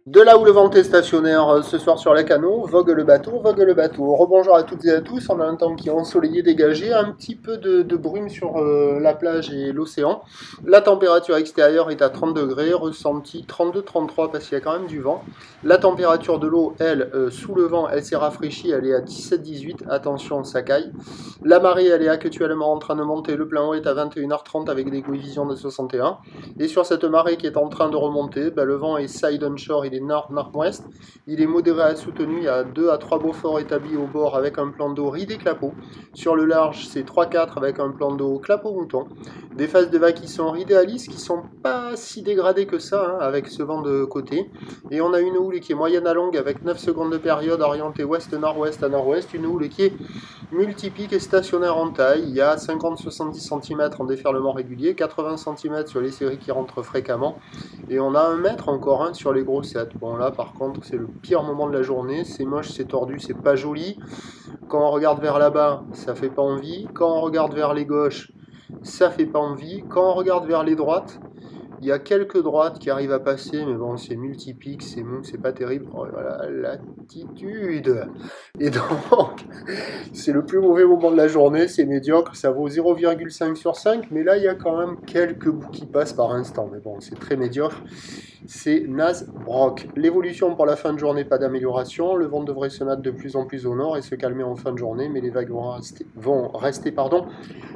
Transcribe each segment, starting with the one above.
De là où le vent est stationnaire, ce soir sur les canaux, vogue le bateau, vogue le bateau. Rebonjour à toutes et à tous, on a un temps qui est ensoleillé, dégagé, un petit peu de brume sur la plage et l'océan. La température extérieure est à 30 degrés, ressenti 32-33 parce qu'il y a quand même du vent. La température de l'eau, elle, sous le vent, elle s'est rafraîchie, elle est à 17-18, attention, ça caille. La marée, elle est actuellement en train de monter, le plein eau est à 21h30 avec des coefficients de 61. Et sur cette marée qui est en train de remonter, le vent est side on shore, il est nord-nord-ouest, il est modéré à soutenu, il y a 2 à 3 Beauforts établis au bord avec un plan d'eau ride et clapot. Sur le large, c'est 3-4 avec un plan d'eau clapot-mouton. Des phases de vagues qui sont idéalistes, qui sont pas si dégradées que ça, avec ce vent de côté. Et on a une houle qui est moyenne à longue avec 9 secondes de période orientée ouest-nord-ouest à nord-ouest, une houle qui est multipique et stationnaire en taille. Il y a 50-70 cm en déferlement régulier, 80 cm sur les séries qui rentrent fréquemment. Et on a 1 mètre encore sur les grossettes. Bon là par contre c'est le pire moment de la journée, c'est moche, c'est tordu, c'est pas joli. Quand on regarde vers là-bas, ça fait pas envie. Quand on regarde vers les gauches, ça fait pas envie. Quand on regarde vers les droites, il y a quelques droites qui arrivent à passer, mais bon, c'est multipique, c'est mou, c'est pas terrible. Oh, voilà, l'attitude. Et donc, c'est le plus mauvais moment de la journée, c'est médiocre, ça vaut 0,5 sur 5, mais là, il y a quand même quelques bouts qui passent par instant. Mais bon, c'est très médiocre. C'est naze broc. L'évolution pour la fin de journée, pas d'amélioration. Le vent devrait se mettre de plus en plus au nord et se calmer en fin de journée, mais les vagues vont rester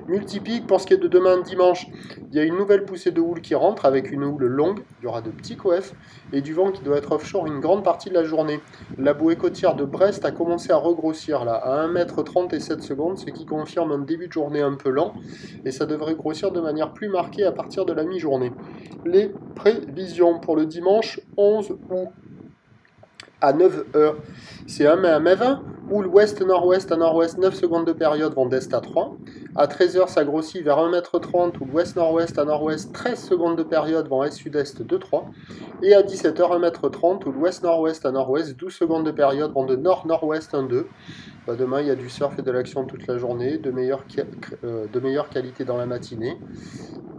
multipiques. Pour ce qui est de demain dimanche, il y a une nouvelle poussée de houle qui rentre avec une houle longue. Il y aura de petits coefs et du vent qui doit être offshore une grande partie de la journée. La bouée côtière de Brest a commencé à regrossir là, à 1,37 m, ce qui confirme un début de journée un peu lent et ça devrait grossir de manière plus marquée à partir de la mi-journée. Les prévisions pour le dimanche 11 août à 9h, c'est un mai 20, où l'ouest-nord-ouest à nord-ouest 9 secondes de période vont d'est à 3. À 13h, ça grossit vers 1,30 m, où l'ouest-nord-ouest à nord-ouest 13 secondes de période vont est-sud-est de 3. Et à 17h, 1,30 m, où l'ouest-nord-ouest à nord-ouest 12 secondes de période vont de nord-nord-ouest 1,2. Demain, il y a du surf et de l'action toute la journée, de meilleure qualité dans la matinée.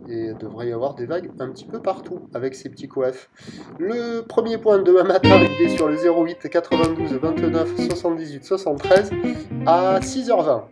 Et il devrait y avoir des vagues un petit peu partout avec ces petits coefs. Le premier point demain matin, il est sur le 08 92 29 78 73 à 6h20.